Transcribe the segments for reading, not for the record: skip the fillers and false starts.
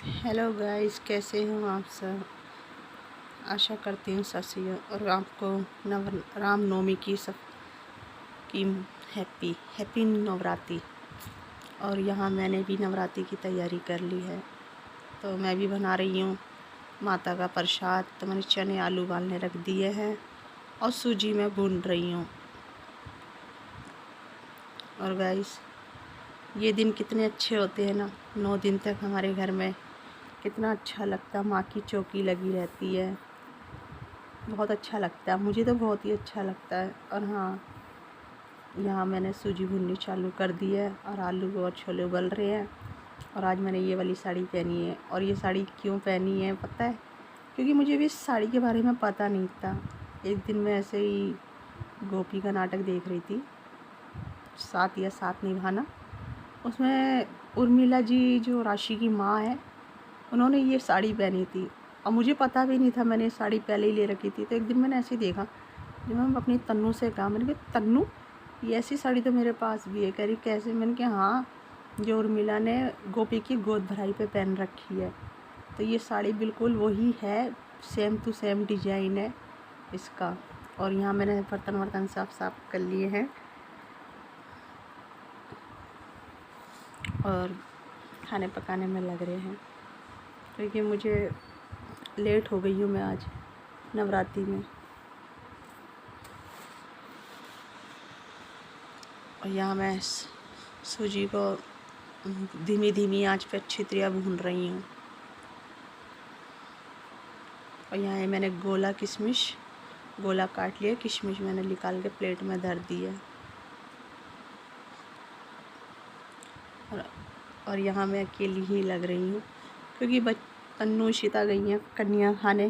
Hello guys, कैसे हो आप सब। आशा करती हूँ सही हो और आपको रामनवमी की सब की हैप्पी हैप्पी नवरात्रि। और यहाँ मैंने भी नवरात्रि की तैयारी कर ली है, तो मैं भी बना रही हूँ माता का प्रसाद। तो मैंने चने आलू उबालने रख दिए हैं और सूजी में भून रही हूँ। और गाइस, ये दिन कितने अच्छे होते हैं ना, 9 दिन तक हमारे घर में कितना अच्छा लगता है। माँ की चौकी लगी रहती है, बहुत अच्छा लगता है, मुझे तो बहुत ही अच्छा लगता है। और हाँ, यहाँ मैंने सूजी भूननी चालू कर दी है और आलू और छोले उबल रहे हैं। और आज मैंने ये वाली साड़ी पहनी है। और ये साड़ी क्यों पहनी है पता है? क्योंकि मुझे भी इस साड़ी के बारे में पता नहीं था। एक दिन मैं ऐसे ही गोपी का नाटक देख रही थी, साथ या साथ निभाना। उसमें उर्मिला जी जो राशि की माँ है, उन्होंने ये साड़ी पहनी थी और मुझे पता भी नहीं था। मैंने साड़ी पहले ही ले रखी थी। तो एक दिन मैंने ऐसे ही देखा, जब मैं अपनी तन्नू से कहा, मैंने कहा तन्नू, ये ऐसी साड़ी तो मेरे पास भी है। कह रही कैसे? मैंने कहा हाँ, जो उर्मिला ने गोपी की गोद भराई पे पहन रखी है। तो ये साड़ी बिल्कुल वही है, सेम टू सेम डिजाइन है इसका। और यहाँ मैंने बर्तन वर्तन साफ कर लिए हैं और खाने पकाने में लग रहे हैं, क्योंकि मुझे लेट हो गई हूँ मैं आज नवरात्रि में। और यहाँ मैं सूजी को धीमी धीमी आंच पे अच्छी तरह भून रही हूँ। और यहाँ ये मैंने गोला काट लिया, किशमिश मैंने निकाल के प्लेट में धर दी है। और यहाँ मैं अकेली ही लग रही हूँ, क्योंकि तन्नू शिता गई हैं कन्या खाने,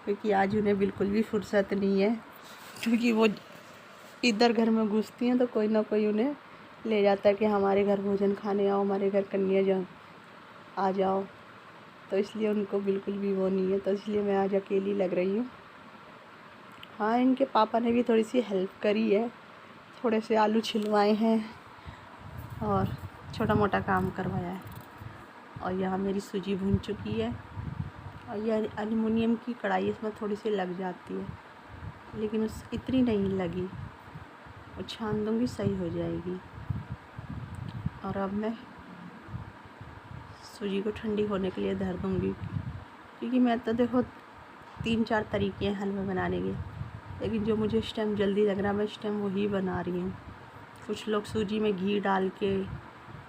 क्योंकि आज उन्हें बिल्कुल भी फुर्सत नहीं है। क्योंकि वो इधर घर में घुसती हैं तो कोई ना कोई उन्हें ले जाता है कि हमारे घर भोजन खाने आओ, हमारे घर कन्या जाओ, आ जाओ। तो इसलिए उनको बिल्कुल भी वो नहीं है। तो इसलिए मैं आज अकेली लग रही हूँ। हाँ, इनके पापा ने भी थोड़ी सी हेल्प करी है, थोड़े से आलू छिलवाए हैं और छोटा मोटा काम करवाया है। और यहाँ मेरी सूजी भून चुकी है। और यह एल्युमिनियम की कढ़ाई, इसमें थोड़ी सी लग जाती है, लेकिन इतनी नहीं लगी। वो छान दूँगी, सही हो जाएगी। और अब मैं सूजी को ठंडी होने के लिए धर दूँगी, क्योंकि मैं तो देखो 3-4 तरीके हैं हलवा बनाने के, लेकिन जो मुझे इस टाइम जल्दी लग रहा है मैं इस टाइम वही बना रही हूँ। कुछ लोग सूजी में घी डाल के,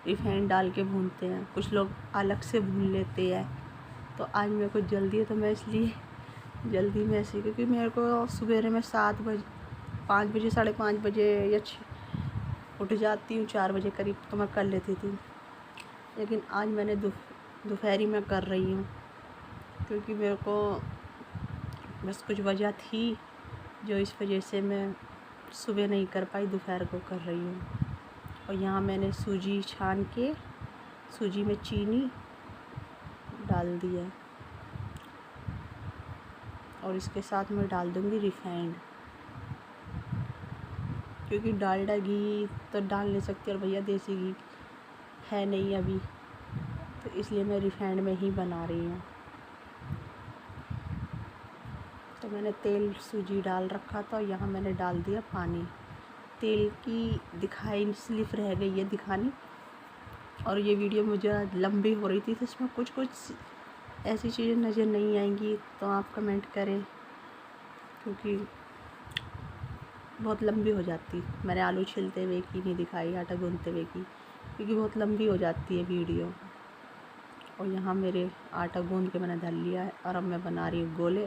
रिफाइंड डाल के भूनते हैं, कुछ लोग अलग से भून लेते हैं। तो आज मेरे को जल्दी है, तो मैं इसलिए जल्दी में ऐसे, क्योंकि मेरे को सवेरे में 7 बजे, 5 बजे, 5:30 बजे या 6 उठ जाती हूँ, 4 बजे करीब तो मैं कर लेती थी। लेकिन आज मैंने दोपहरी में कर रही हूँ, क्योंकि मेरे को बस कुछ वजह थी जो इस वजह से मैं सुबह नहीं कर पाई, दोपहर को कर रही हूँ। और यहाँ मैंने सूजी छान के सूजी में चीनी डाल दी है और इसके साथ मैं डाल दूँगी रिफाइंड, क्योंकि डालडा घी तो डाल नहीं सकती और भैया देसी घी है नहीं अभी, तो इसलिए मैं रिफाइंड में ही बना रही हूँ। तो मैंने तेल सूजी डाल रखा था, यहाँ मैंने डाल दिया पानी। तेल की दिखाई स्लिप रह गई है दिखानी, और ये वीडियो मुझे लंबी हो रही थी, तो इसमें कुछ ऐसी चीज़ें नज़र नहीं आएंगी तो आप कमेंट करें, क्योंकि बहुत लंबी हो जाती। मैंने आलू छिलते हुए की नहीं दिखाई, आटा गूंथते हुए की, क्योंकि बहुत लंबी हो जाती है वीडियो। और यहाँ मेरे आटा गूंद के मैंने धर लिया है और अब मैं बना रही हूँ गोले,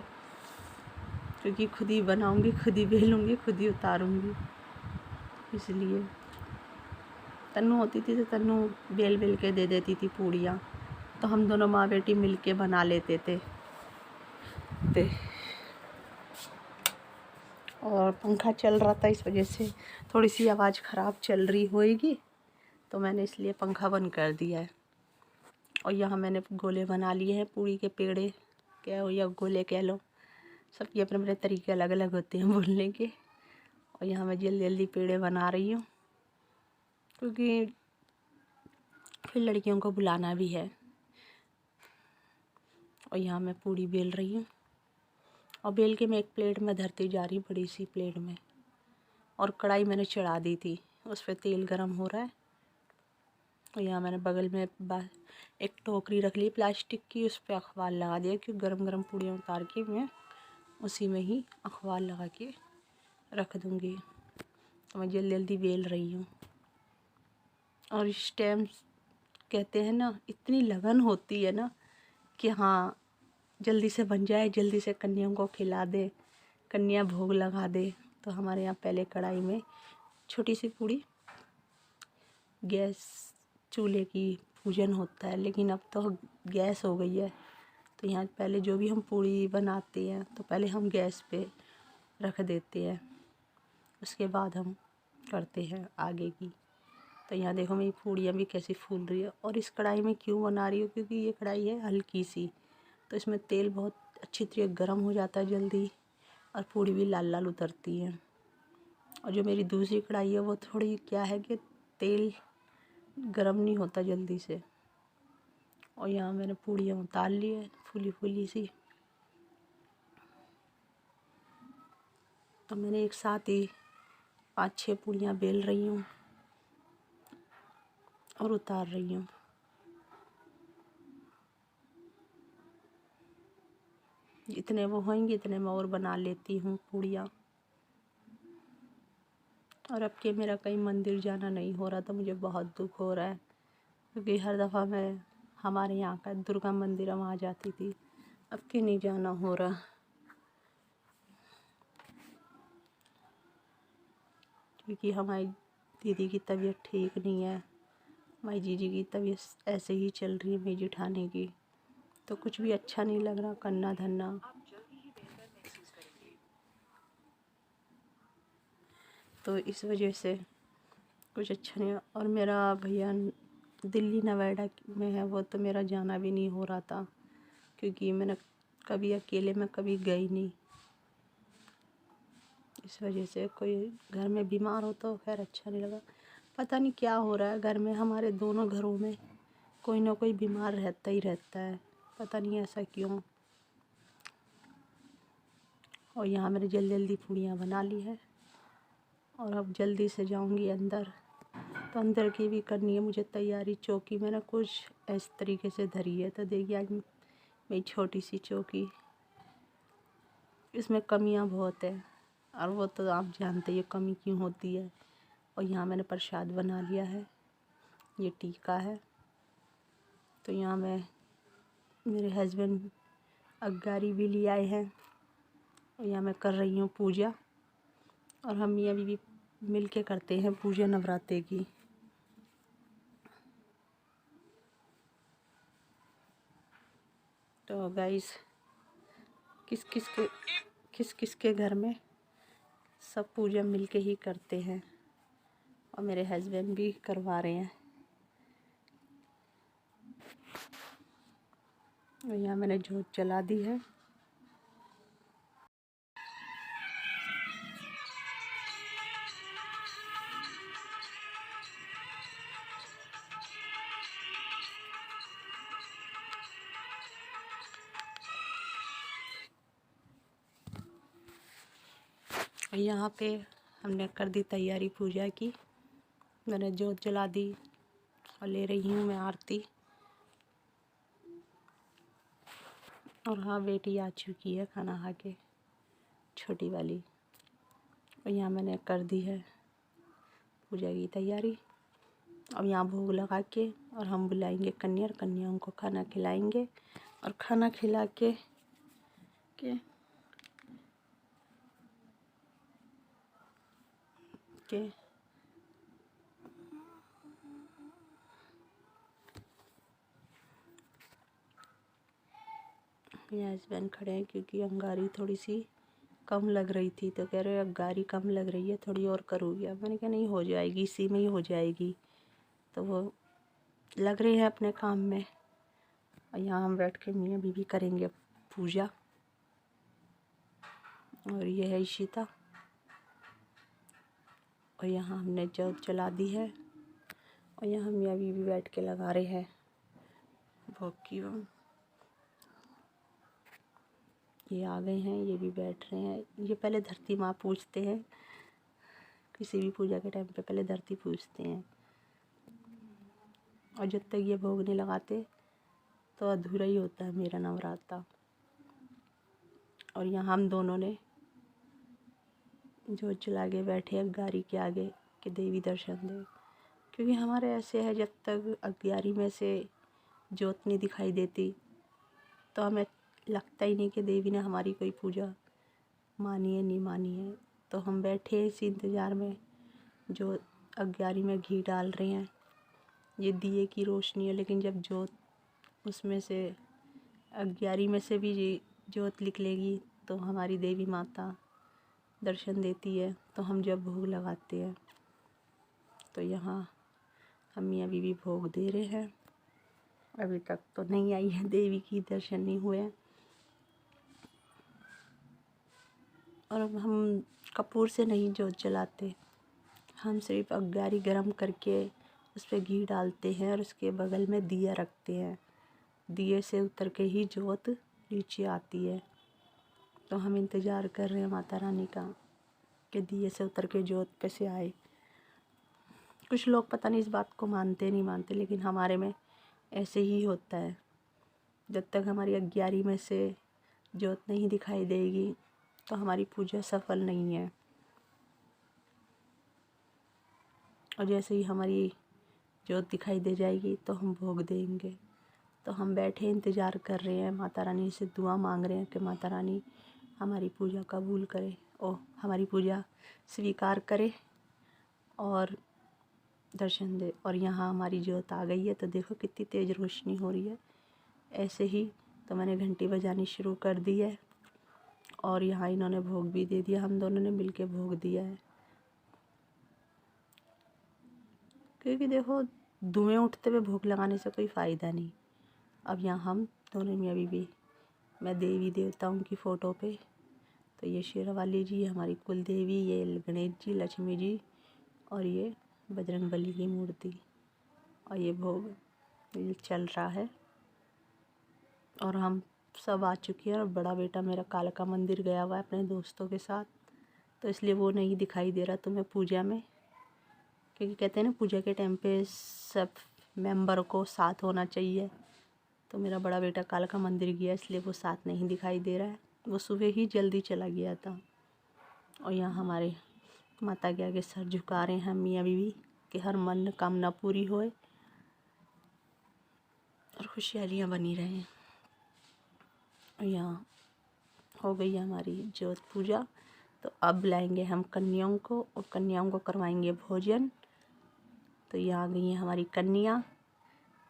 क्योंकि खुद ही बनाऊँगी, खुद ही बेलूँगी, खुद ही उतारूँगी। इसलिए तन्नू होती थी तो तन्नू बेल के दे देती थी पूड़ियाँ, तो हम दोनों माँ बेटी मिल के बना लेते थे। और पंखा चल रहा था, इस वजह से थोड़ी सी आवाज़ ख़राब चल रही होएगी, तो मैंने इसलिए पंखा बंद कर दिया है। और यहाँ मैंने गोले बना लिए हैं, पूड़ी के पेड़े कह हो या गोले कह लो, सबके अपने अपने तरीके अलग अलग होते हैं बोलने के। और यहाँ मैं जल्दी जल्दी पेड़े बना रही हूँ, क्योंकि फिर लड़कियों को बुलाना भी है। और यहाँ मैं पूड़ी बेल रही हूँ और बेल के मैं एक प्लेट में धरती जा रही, बड़ी सी प्लेट में। और कढ़ाई मैंने चढ़ा दी थी, उस पर तेल गरम हो रहा है। और यहाँ मैंने बगल में एक टोकरी रख ली प्लास्टिक की, उस पर अखबार लगा दिया कि गरम गरम पूड़ियाँ उतार के मैं उसी में ही अखबार लगा के रख दूँगी। तो मैं जल्दी जल्दी बेल रही हूँ। और इस टाइम कहते हैं ना, इतनी लगन होती है ना कि हाँ जल्दी से बन जाए, जल्दी से कन्याओं को खिला दे, कन्या भोग लगा दे। तो हमारे यहाँ पहले कढ़ाई में छोटी सी पूड़ी गैस चूल्हे की पूजन होता है, लेकिन अब तो गैस हो गई है। तो यहाँ पहले जो भी हम पूड़ी बनाते हैं तो पहले हम गैस पे रख देते हैं, उसके बाद हम करते हैं आगे की। तो यहाँ देखो मेरी पूड़ियाँ भी कैसी फूल रही है। और इस कढ़ाई में क्यों बना रही हूँ, क्योंकि ये कढ़ाई है हल्की सी, तो इसमें तेल बहुत अच्छी तरह गर्म हो जाता है जल्दी, और पूड़ी भी लाल लाल उतरती है। और जो मेरी दूसरी कढ़ाई है वो थोड़ी क्या है कि तेल गरम नहीं होता जल्दी से। और यहाँ मैंने पूड़ियाँ उतार ली है फूली फूली सी। तो मैंने एक साथ ही 5-6 पूड़ियाँ बेल रही हूँ और उतार रही हूँ। जितने वो होंगे इतने मैं और बना लेती हूँ पूड़ियाँ। और अब के मेरा कहीं मंदिर जाना नहीं हो रहा, तो मुझे बहुत दुख हो रहा है, क्योंकि हर दफ़ा मैं हमारे यहाँ का दुर्गा मंदिर वहाँ जाती थी, अब के नहीं जाना हो रहा, क्योंकि हमारी दीदी की तबीयत ठीक नहीं है, हमारी जीजी की तबीयत ऐसे ही चल रही है, मेरी जेठानी की। तो कुछ भी अच्छा नहीं लग रहा करना धरना। तो इस वजह से कुछ अच्छा नहीं। और मेरा भैया दिल्ली नोएडा में है, वो तो मेरा जाना भी नहीं हो रहा था, क्योंकि मैंने कभी अकेले में कभी गई नहीं। इस वजह से कोई घर में बीमार हो तो खैर अच्छा नहीं लगा। पता नहीं क्या हो रहा है घर में, हमारे दोनों घरों में कोई ना कोई बीमार रहता ही रहता है, पता नहीं ऐसा क्यों। और यहाँ मैंने जल्दी जल्दी पूड़ियाँ बना ली है और अब जल्दी से जाऊँगी अंदर। तो अंदर की भी करनी है मुझे तैयारी। चौकी मैंने कुछ इस तरीके से धरी है, तो देखिए आज मेरी छोटी सी चौकी, इसमें कमियां बहुत है, और वो तो आप जानते ही कमी क्यों होती है। और यहाँ मैंने प्रसाद बना लिया है, ये टीका है। तो यहाँ मैं मेरे हस्बैंड अगारी भी ले आए हैं, और यहाँ मैं कर रही हूँ पूजा। और हम ये अभी भी मिल के करते हैं पूजा नवरात्रे की। तो गाइस किस किस के घर में सब पूजा मिल के ही करते हैं, और मेरे हस्बैंड भी करवा रहे हैं। और यहाँ मैंने जोत जला दी है। और यहाँ पे हमने कर दी तैयारी पूजा की, मैंने जोत जला दी और ले रही हूँ मैं आरती। और हाँ बेटी आ चुकी है खाना खा के, छोटी वाली। और यहाँ मैंने कर दी है पूजा की तैयारी। अब यहाँ भोग लगा के और हम बुलाएंगे कन्या, और कन्याओं को खाना खिलाएंगे। और खाना खिला के के मेरे हस्बैंड खड़े हैं, क्योंकि अंगारी थोड़ी सी कम लग रही थी, तो कह रहे अंगारी कम लग रही है, थोड़ी और करोगी। अब मैंने कहा नहीं हो जाएगी, इसी में ही हो जाएगी। तो वो लग रहे हैं अपने काम में। और यहाँ हम बैठ के मियाँ बीवी करेंगे पूजा। और ये है इशिता। और यहाँ हमने जोत जला दी है, और यहाँ मियाँ बीवी बैठ के लगा रहे हैं भोग की। ये आ गए हैं, ये भी बैठ रहे हैं। ये पहले धरती माँ पूजते हैं, किसी भी पूजा के टाइम पे पहले धरती पूजते हैं। और जब तक ये भोग नहीं लगाते तो अधूरा ही होता है मेरा नवरात्रा। और यहाँ हम दोनों ने जोत जला के बैठे अग्यारी के आगे कि देवी दर्शन दे, क्योंकि हमारे ऐसे है जब तक अग्यारी में से जोत नहीं दिखाई देती तो हमें लगता ही नहीं कि देवी ने हमारी कोई पूजा मानी है नहीं मानी है। तो हम बैठे इसी इंतज़ार में, जो अग्यारी में घी डाल रहे हैं, ये दिए की रोशनी है, लेकिन जब जोत उसमें से अग्यारी में से भी जोत निकलेगी तो हमारी देवी माता दर्शन देती है। तो हम जब भोग लगाते हैं तो यहाँ हम मियाँ बीवी भोग दे रहे हैं। अभी तक तो नहीं आई है देवी की, दर्शन नहीं हुए। और अब हम कपूर से नहीं जोत जलाते, हम सिर्फ अग्यारी गरम करके उस पर घी डालते हैं और उसके बगल में दिया रखते हैं। दिए से उतर के ही जोत नीचे आती है। तो हम इंतज़ार कर रहे हैं माता रानी का कि दिए से उतर के जोत पे से आए। कुछ लोग पता नहीं इस बात को मानते नहीं मानते, लेकिन हमारे में ऐसे ही होता है। जब तक हमारी अग्यारी में से जोत नहीं दिखाई देगी तो हमारी पूजा सफल नहीं है। और जैसे ही हमारी जोत दिखाई दे जाएगी तो हम भोग देंगे। तो हम बैठे इंतज़ार कर रहे हैं, माता रानी से दुआ मांग रहे हैं कि माता रानी हमारी पूजा कबूल करे और हमारी पूजा स्वीकार करे और दर्शन दे। और यहाँ हमारी जोत आ गई है, तो देखो कितनी तेज़ रोशनी हो रही है। ऐसे ही तो मैंने घंटी बजानी शुरू कर दी है और यहाँ इन्होंने भोग भी दे दिया, हम दोनों ने मिलके भोग दिया है। क्योंकि देखो धुएं उठते हुए भोग लगाने से कोई फ़ायदा नहीं। अब यहाँ हम दोनों मियाँ बीवी, मैं देवी देवताओं की फ़ोटो पे, तो ये शेरावाली जी हमारी कुल देवी, ये गणेश जी, लक्ष्मी जी और ये बजरंगबली की मूर्ति। और ये भोग चल रहा है और हम सब आ चुके हैं। और बड़ा बेटा मेरा कालका मंदिर गया हुआ है अपने दोस्तों के साथ, तो इसलिए वो नहीं दिखाई दे रहा तुम्हें पूजा में, क्योंकि कहते हैं ना पूजा के टाइम पे सब मेंबर को साथ होना चाहिए। तो मेरा बड़ा बेटा कालका मंदिर गया, इसलिए वो साथ नहीं दिखाई दे रहा है। वो सुबह ही जल्दी चला गया था। और यहाँ हमारे माता के आगे सर झुका रहे हैं मियाँ बीवी कि हर मन कामना पूरी होए और खुशहालियाँ बनी रहें। और यहाँ हो गई हमारी जोत पूजा। तो अब बुलाएंगे हम कन्याओं को और कन्याओं को करवाएंगे भोजन। तो यहाँ आ गई हैं हमारी कन्या,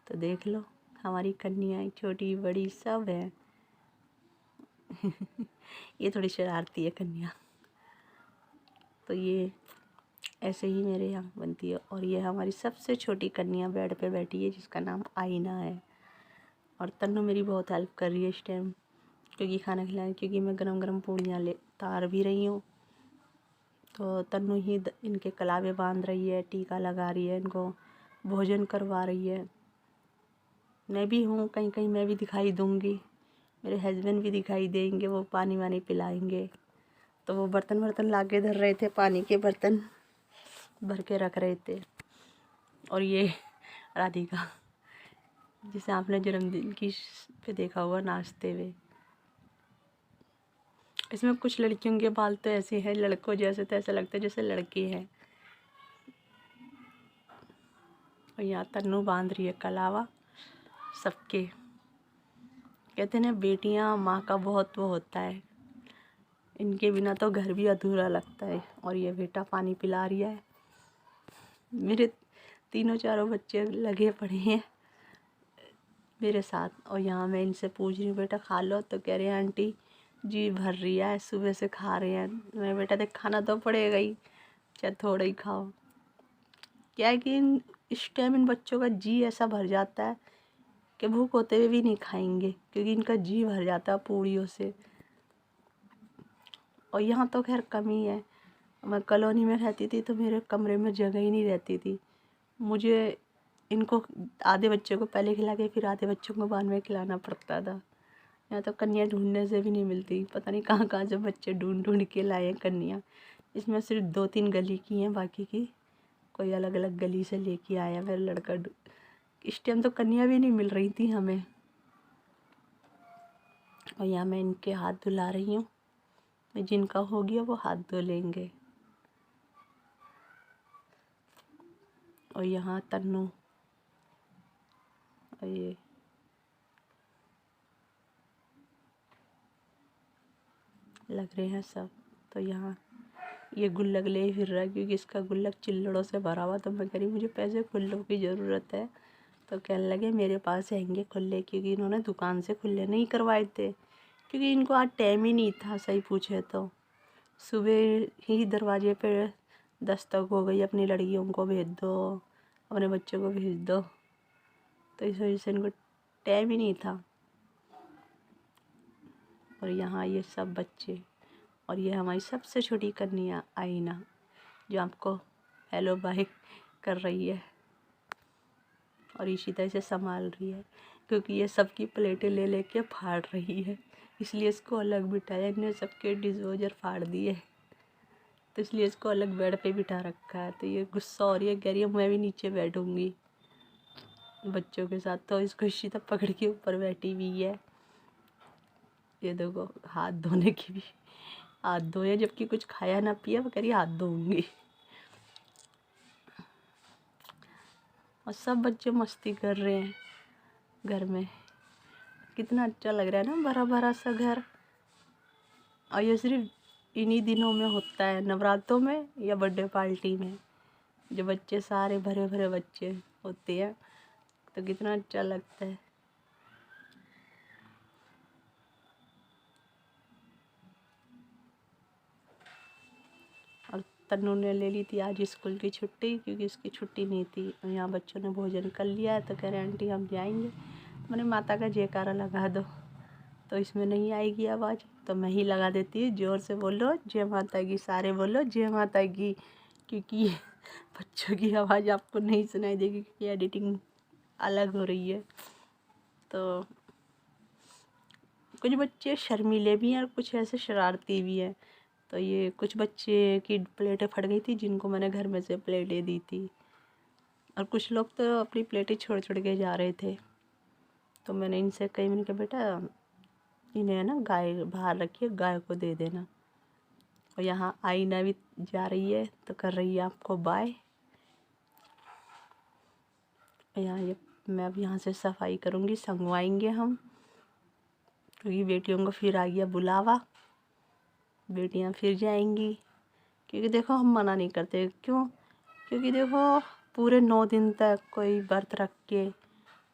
तो देख लो हमारी कन्याएं छोटी बड़ी सब हैं। ये थोड़ी शरारती है कन्या। तो ये ऐसे ही मेरे यहाँ बनती है। और ये हमारी सबसे छोटी कन्या बेड पे बैठी है, जिसका नाम आईना है। और तन्नू मेरी बहुत हेल्प कर रही है इस टाइम, क्योंकि खाना खिलाने, क्योंकि मैं गरम गरम पूड़ियाँ ले तार भी रही हूँ। तो तन्नू ही इनके कलावे बांध रही है, टीका लगा रही है, इनको भोजन करवा रही है। मैं भी हूँ, कहीं कहीं मैं भी दिखाई दूँगी, मेरे हस्बैंड भी दिखाई देंगे, वो पानी वानी पिलाएंगे। तो वो बर्तन ला के धर रहे थे, पानी के बर्तन भर के रख रहे थे। और ये राधिका, जिसे आपने जन्मदिन की पे देखा हुआ नाचते हुए। इसमें कुछ लड़कियों के बाल तो ऐसे हैं लड़कों जैसे, तो ऐसा लगता है जैसे लड़के हैं। और यहाँ तन्नू बांध रही है कलावा सबके। कहते हैं ना बेटियाँ माँ का बहुत वो होता है, इनके बिना तो घर भी अधूरा लगता है। और ये बेटा पानी पिला रही है। मेरे तीनों चारों बच्चे लगे पड़े हैं मेरे साथ। और यहाँ मैं इनसे पूछ रही हूँ बेटा खा लो, तो कह रहे हैं आंटी जी भर रही है, सुबह से खा रहे हैं। मैं बेटा देख खाना तो पड़ेगा ही, चाहे थोड़ा ही खाओ। क्या है कि इस टाइम इन बच्चों का जी ऐसा भर जाता है कि भूख होते हुए भी नहीं खाएंगे, क्योंकि इनका जी भर जाता है पूड़ियों से। और यहाँ तो खैर कमी है, मैं कॉलोनी में रहती थी तो मेरे कमरे में जगह ही नहीं रहती थी। मुझे इनको आधे बच्चों को पहले खिला के फिर आधे बच्चों को बाद में खिलाना पड़ता था। यहाँ तो कन्या ढूंढने से भी नहीं मिलती, पता नहीं कहाँ कहाँ से बच्चे ढूंढ ढूंढ के लाए हैं कन्या। इसमें सिर्फ 2-3 गली की हैं, बाकी की कोई अलग अलग गली से लेके आया मेरा लड़का। इस टाइम तो कन्या भी नहीं मिल रही थी हमें। और यहाँ मैं इनके हाथ धुला रही हूँ, जिनका हो गया वो हाथ धो लेंगे। और यहाँ तन्नू और ये लग रहे हैं सब। तो यहाँ ये गुल्लक ले फिर रहा है, क्योंकि इसका गुल्लक चिल्लड़ों से भरा हुआ। तो मैं कह रही मुझे पैसे खुल्लों की ज़रूरत है। तो कहने लगे मेरे पास रहेंगे खुले, क्योंकि इन्होंने दुकान से खुले नहीं करवाए थे, क्योंकि इनको आज टाइम ही नहीं था। सही पूछे तो सुबह ही दरवाजे पे दस्तक हो गई, अपनी लड़कियों को भेज दो, अपने बच्चों को भेज दो। तो इस वजह से इनको टाइम ही नहीं था। और यहाँ ये सब बच्चे, और ये हमारी सबसे छोटी कन्या आईना, जो आपको हेलो बाय कर रही है और इसी तरह से संभाल रही है, क्योंकि ये सबकी प्लेटें ले लेके फाड़ रही है, इसलिए इसको अलग बिठाया। इन्हें सबके डिस्पोजर फाड़ दिए, तो इसलिए इसको अलग बेड पे बिठा रखा है। तो ये गुस्सा हो रही है, कह रही है मैं भी नीचे बैठूंगी बच्चों के साथ। तो इसको इसी तक पकड़ के ऊपर बैठी हुई है। ये देखो हाथ धोने की भी हाथ धोए, जबकि कुछ खाया ना पिया, वो कह रही हाथ धोऊंगी। और सब बच्चे मस्ती कर रहे हैं घर में। कितना अच्छा लग रहा है ना, भरा भरा सा घर। और ये सिर्फ इन्हीं दिनों में होता है, नवरात्रों में या बर्थडे पार्टी में, जो बच्चे सारे भरे भरे बच्चे होते हैं, तो कितना अच्छा लगता है। और तन्नू ने ले ली थी आज स्कूल की छुट्टी, क्योंकि उसकी छुट्टी नहीं थी। और यहाँ बच्चों ने भोजन कर लिया है, तो कह रहे आंटी हम जाएंगे। मैंने माता का जयकारा लगा दो, तो इसमें नहीं आएगी आवाज़, तो मैं ही लगा देती हूँ। ज़ोर से बोलो जय माता की, सारे बोलो जय माता की, क्योंकि बच्चों की आवाज़ आपको नहीं सुनाई देगी, क्योंकि एडिटिंग अलग हो रही है। तो कुछ बच्चे शर्मीले भी हैं और कुछ ऐसे शरारती भी हैं। तो ये कुछ बच्चे की प्लेटें फट गई थी, जिनको मैंने घर में से प्लेटें दी थी। और कुछ लोग तो अपनी प्लेटें छोड़ छोड़ के जा रहे थे। तो मैंने इनसे कही, मैंने कहा बेटा इन्हें ना गाय बाहर रखिए, गाय को दे देना। और यहाँ आईना भी जा रही है, तो कर रही है आपको बाय। यहाँ ये मैं अब यहाँ से सफाई करूँगी, संगवाएंगे हम, क्योंकि बेटियों को फिर आ गया बुलावा, बेटियाँ फिर जाएंगी। क्योंकि देखो हम मना नहीं करते, क्यों? क्योंकि देखो पूरे 9 दिन तक कोई व्रत रख के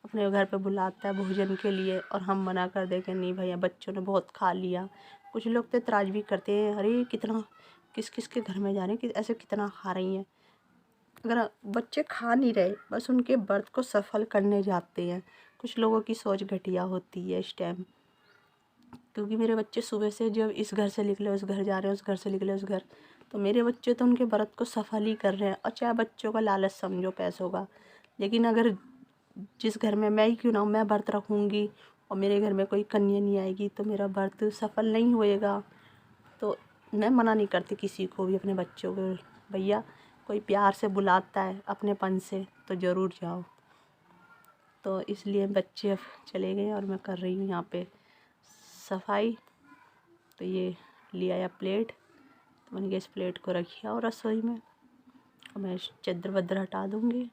अपने घर पे बुलाता है भोजन के लिए, और हम मना कर दे कि नहीं भैया बच्चों ने बहुत खा लिया। कुछ लोग तो इतराज़ भी करते हैं, अरे कितना किस किस के घर में जा रहे हैं, कि ऐसे कितना खा रही हैं। अगर बच्चे खा नहीं रहे, बस उनके व्रत को सफल करने जाते हैं। कुछ लोगों की सोच घटिया होती है इस टाइम, क्योंकि मेरे बच्चे सुबह से जब इस घर से निकले उस घर जा रहे हैं, उस घर से निकले उस घर, तो मेरे बच्चे तो उनके व्रत को सफल ही कर रहे हैं। और चाहे बच्चों का लालच समझो पैसों का, लेकिन अगर जिस घर में मैं ही क्यों ना हूँ, मैं व्रत रखूँगी और मेरे घर में कोई कन्या नहीं आएगी, तो मेरा व्रत सफल नहीं होएगा। तो मैं मना नहीं करती किसी को भी, अपने बच्चों को, भैया कोई प्यार से बुलाता है अपनेपन से तो ज़रूर जाओ। तो इसलिए बच्चे अब चले गए और मैं कर रही हूँ यहाँ पे सफाई। तो ये ले आया प्लेट, तो मैंने इस प्लेट को रखी और रसोई में, और मैं चद्दर वद्दर हटा दूँगी,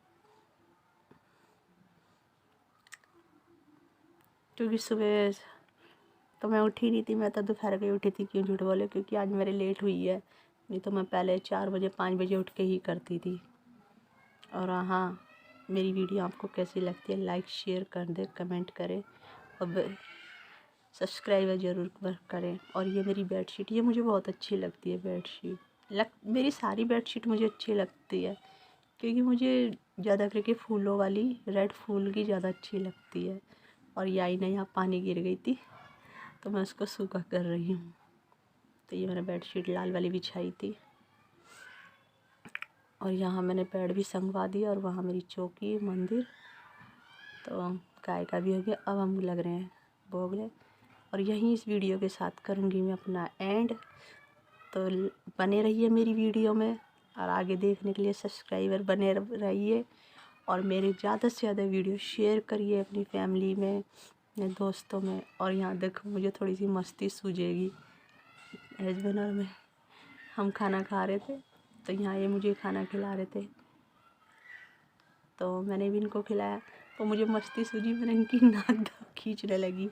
क्योंकि सुबह तो मैं उठी नहीं थी। मैं तो दोपहर को उठी थी, क्यों झूठ बोले, क्योंकि आज मेरे लेट हुई है। नहीं तो मैं पहले 4 बजे 5 बजे उठ के ही करती थी। और हाँ, मेरी वीडियो आपको कैसी लगती है लाइक शेयर कर दे, कमेंट करें और सब्सक्राइब ज़रूर करें। और ये मेरी बेडशीट, ये मुझे बहुत अच्छी लगती है बेडशीट। मेरी सारी बेडशीट मुझे अच्छी लगती है, क्योंकि मुझे ज़्यादा करके फूलों वाली, रेड फूल की ज़्यादा अच्छी लगती है। और ये आईना यहाँ पानी गिर गई थी, तो मैं उसको सूखा कर रही हूँ। तो ये मैंने बेडशीट लाल वाली बिछाई थी, और यहाँ मैंने बेड भी संगवा दिया, और वहाँ मेरी चौकी मंदिर। तो गाय का भी हो गया। अब हम लग रहे हैं भोगले। और यहीं इस वीडियो के साथ करूँगी मैं अपना एंड। तो बने रहिए मेरी वीडियो में और आगे देखने के लिए सब्सक्राइबर बने रहिए और मेरे ज़्यादा से ज़्यादा वीडियो शेयर करिए अपनी फैमिली में, अपने दोस्तों में। और यहाँ देखो मुझे थोड़ी सी मस्ती सूझेगी। हस्बैंड और मैं हम खाना खा रहे थे, तो यहाँ ये मुझे खाना खिला रहे थे, तो मैंने भी इनको खिलाया। तो मुझे मस्ती सूझी, मैंने इनकी नाक खींचने लगी।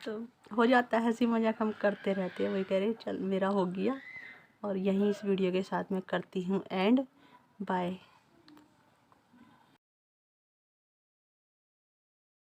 तो हो जाता है, हंसी मजाक हम करते रहते हैं। वही कह रहे चल मेरा हो गया। और यहीं इस वीडियो के साथ मैं करती हूँ एंड। बाय।